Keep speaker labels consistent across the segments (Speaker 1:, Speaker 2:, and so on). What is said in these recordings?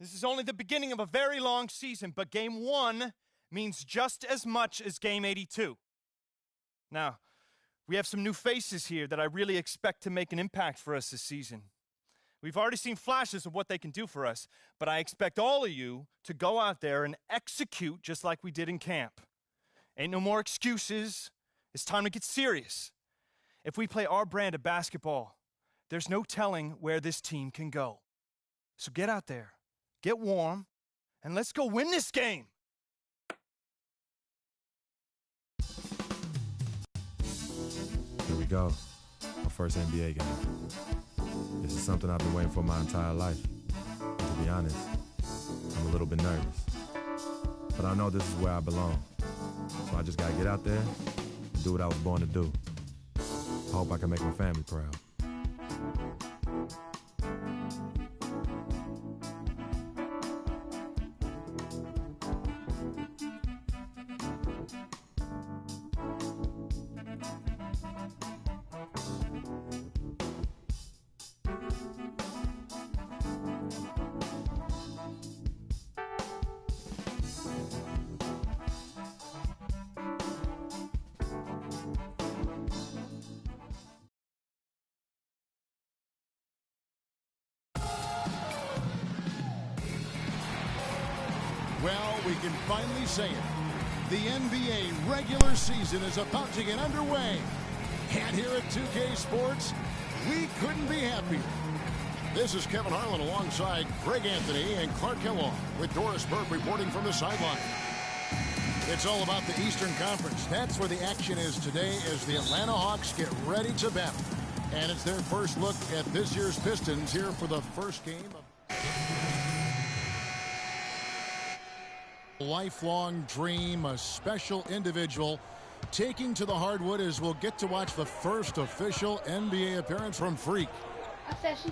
Speaker 1: This is only the beginning of a very long season, but Game 1 means just as much as Game 82. Now, we have some new faces here that I really expect to make an impact for us this season. We've already seen flashes of what they can do for us, but I expect all of you to go out there and execute just like we did in camp. Ain't no more excuses. It's time to get serious. If we play our brand of basketball, there's no telling where this team can go. So get out there, get warm, and let's go win this game.
Speaker 2: Here we go. Our first NBA game. This is something I've been waiting for my entire life. And to be honest, I'm a little bit nervous. But I know this is where I belong. So I just gotta get out there and do what I was born to do. I hope I can make my family proud.
Speaker 3: Well, we can finally say it. The NBA regular season is about to get underway. And here at 2K Sports, we couldn't be happier. This is Kevin Harlan alongside Greg Anthony and Clark Kellogg with Doris Burke reporting from the sideline. It's all about the Eastern Conference. That's where the action is today as the Atlanta Hawks get ready to battle. And it's their first look at this year's Pistons here for the first game of lifelong dream, a special individual taking to the hardwood as we'll get to watch the first official NBA appearance from Freak.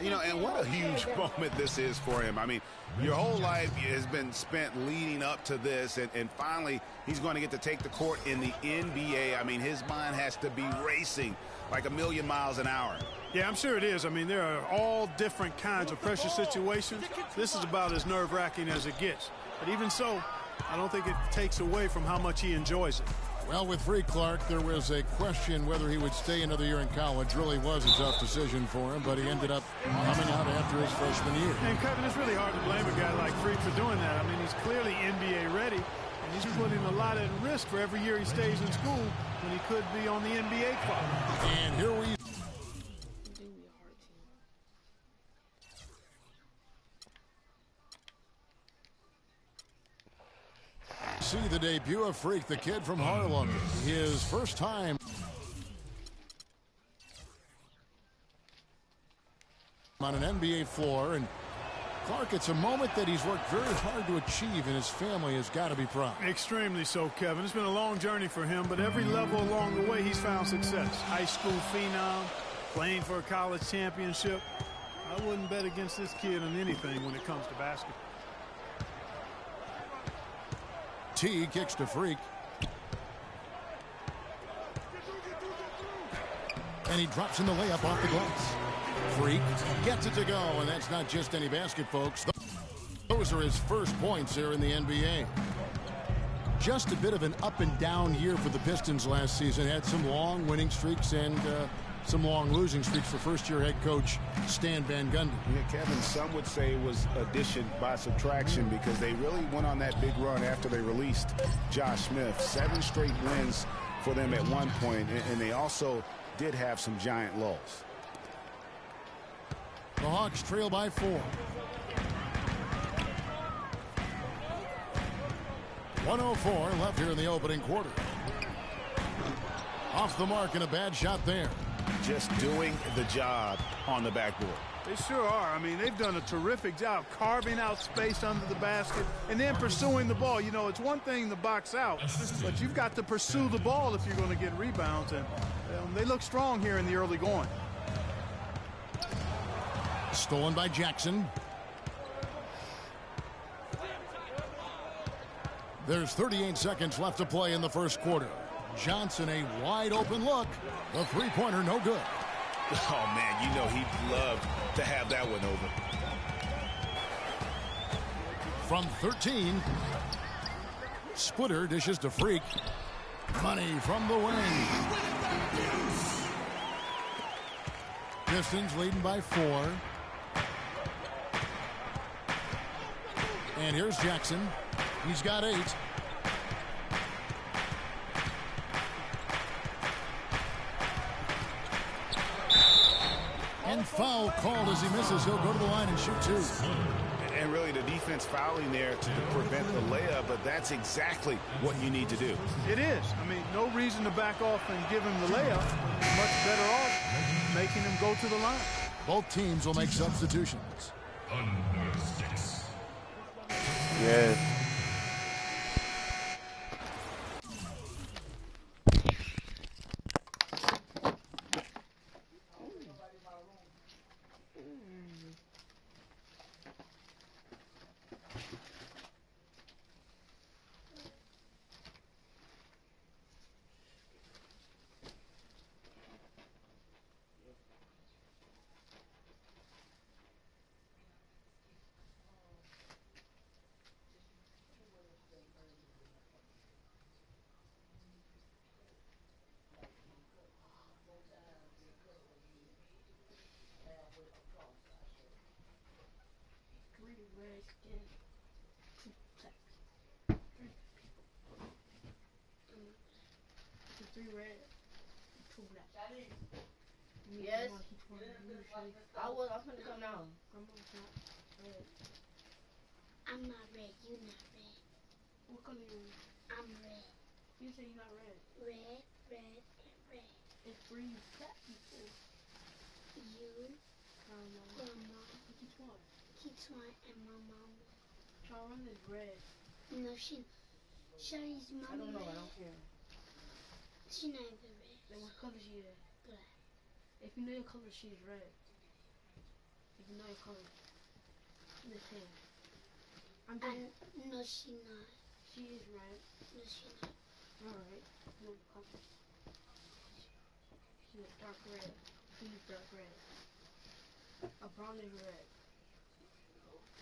Speaker 4: You know, and what a huge moment this is for him. I mean, your whole life has been spent leading up to this, and finally he's going to get to take the court in the NBA. I mean, his mind has to be racing like a million miles an hour.
Speaker 5: Yeah, I'm sure it is. I mean, there are all different kinds of pressure situations. This is about as nerve-wracking as it gets. But even so, I don't think it takes away from how much he enjoys it.
Speaker 3: Well, with Freak Clark, there was a question whether he would stay another year in college. Really was a tough decision for him, but he ended up coming out after his freshman year.
Speaker 5: And, Kevin, it's really hard to blame a guy like Freak for doing that. I mean, he's clearly NBA ready, and he's putting a lot at risk for every year he stays in school when he could be on the NBA clock.
Speaker 3: And here we see the debut of Freak, the kid from Harlem. His first time on an NBA floor. And Clark, it's a moment that he's worked very hard to achieve, and his family has got to be proud.
Speaker 5: Extremely so, Kevin. It's been a long journey for him, but every level along the way he's found success. High school phenom, playing for a college championship. I wouldn't bet against this kid on anything when it comes to basketball.
Speaker 3: T kicks to Freak. And he drops in the layup off the glass. Freak gets it to go, and that's not just any basket, folks. Those are his first points here in the NBA. Just a bit of an up and down year for the Pistons last season. Had some long winning streaks and some long losing streaks for first-year head coach Stan Van Gundy.
Speaker 4: Yeah, Kevin, some would say it was addition by subtraction because they really went on that big run after they released Josh Smith. 7 straight wins for them at one point, and they also did have some giant lulls.
Speaker 3: The Hawks trail by 4. 1:04 left here in the opening quarter. Off the mark and a bad shot there.
Speaker 4: Just doing the job on the backboard.
Speaker 5: They sure are. I mean, they've done a terrific job carving out space under the basket and then pursuing the ball. You know, it's one thing to box out, but you've got to pursue the ball if you're going to get rebounds. And they look strong here in the early going.
Speaker 3: Stolen by Jackson. There's 38 seconds left to play in the first quarter. Johnson, a wide open look. The three-pointer, no good.
Speaker 4: Oh, man, you know he'd love to have that one over.
Speaker 3: from 13. Splitter dishes to Freak. Money from the wing. Pistons leading by 4. And here's Jackson. He's got 8. And foul called as he misses. He'll go to the line and shoot 2.
Speaker 4: And really the defense fouling there to prevent the layup, but that's exactly what you need to do.
Speaker 5: It is. I mean, no reason to back off and give him the layup. Much better off making him go to the line.
Speaker 3: Both teams will make substitutions.
Speaker 6: Under 6.
Speaker 7: Yes.
Speaker 8: Yes. I was gonna come now.
Speaker 9: I'm not red. You not red.
Speaker 8: What color you?
Speaker 9: I'm red.
Speaker 8: You say you're not red.
Speaker 9: Red, red, and red.
Speaker 8: It's three black people.
Speaker 9: You, Grandma, Keetwan, and my mom.
Speaker 8: Charlotte is red.
Speaker 9: No, Shawty's
Speaker 8: I
Speaker 9: mommy
Speaker 8: don't know.
Speaker 9: red.
Speaker 8: I don't care.
Speaker 9: She not even red.
Speaker 8: Then what color she is?
Speaker 9: Black.
Speaker 8: If you know your color, she's red. If you know your color, the same.
Speaker 9: No, she not.
Speaker 8: She is red.
Speaker 9: No, she not.
Speaker 8: Alright. No color. She's dark red. She's dark red. A brownish red.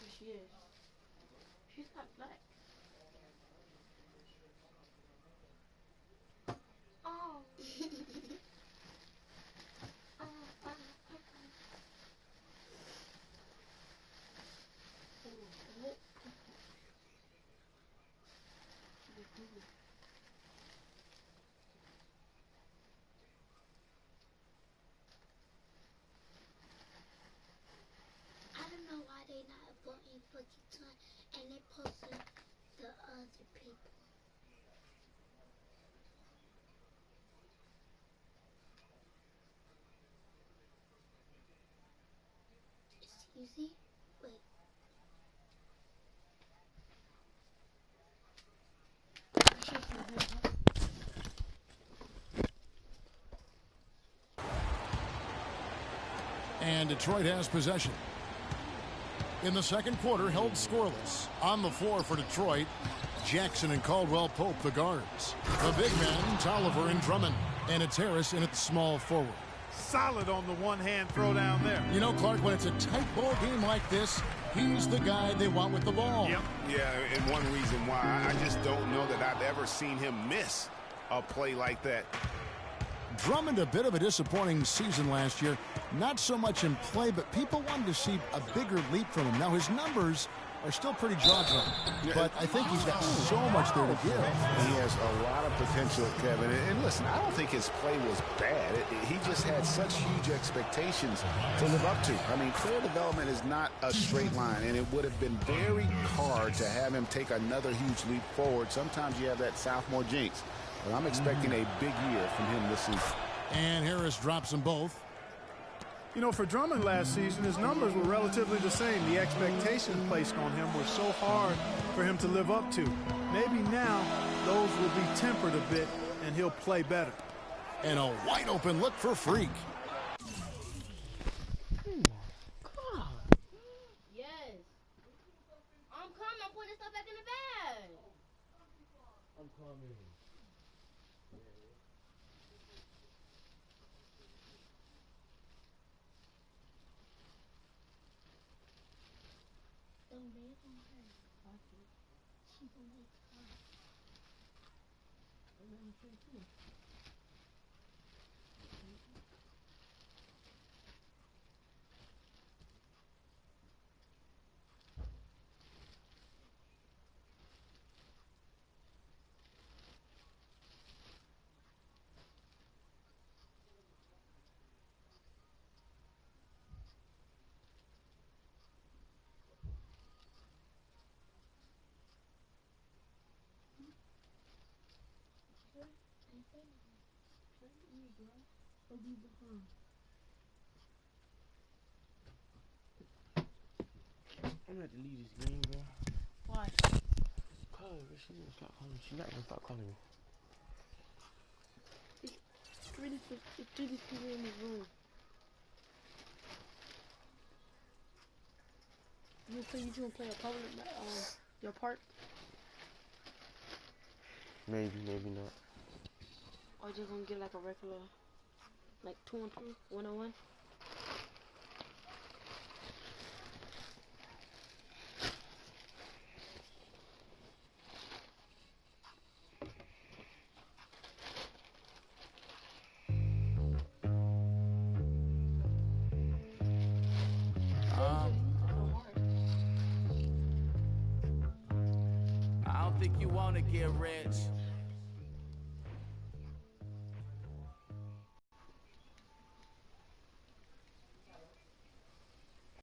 Speaker 8: Yes, she is. She's not black.
Speaker 9: Oh. I don't know why they not voting for Keetwan and they posted the other people. Excuse me? Wait.
Speaker 3: And Detroit has possession. In the second quarter, held scoreless. On the floor for Detroit, Jackson and Caldwell Pope, the guards. The big men, Tolliver and Drummond. And it's Harris in at the small forward.
Speaker 5: Solid on the one-hand throw down there.
Speaker 3: You know, Clark, when it's a tight ball game like this, he's the guy they want with the ball.
Speaker 5: Yep.
Speaker 4: Yeah, and one reason why I just don't know that I've ever seen him miss a play like that.
Speaker 3: Drummond, a bit of a disappointing season last year. Not so much in play, but people wanted to see a bigger leap from him. Now, his numbers are still pretty jaw-dropping, but I think he's got so much there to give.
Speaker 4: He has a lot of potential, Kevin. And listen, I don't think his play was bad. He just had such huge expectations to live up to. I mean, player development is not a straight line, and it would have been very hard to have him take another huge leap forward. Sometimes you have that sophomore jinx, but I'm expecting a big year from him this season.
Speaker 3: And Harris drops them both.
Speaker 5: You know, for Drummond last season, his numbers were relatively the same. The expectations placed on him were so hard for him to live up to. Maybe now those will be tempered a bit, and he'll play better.
Speaker 3: And a wide open look for Freak.
Speaker 8: Yes. I'm coming. I'm putting this stuff back in the bag.
Speaker 7: I'm coming.
Speaker 9: She gonna make fun.
Speaker 7: I'm gonna have to leave this game, bro.
Speaker 8: Why?
Speaker 7: Call her, but she's gonna stop calling me. She's not gonna stop calling me.
Speaker 8: It's really people in the room. You gonna play a public your part?
Speaker 7: Maybe, maybe not.
Speaker 8: Or just gonna get like a regular, like 2-on-2, 1-on-1?
Speaker 10: I don't think you wanna get rich.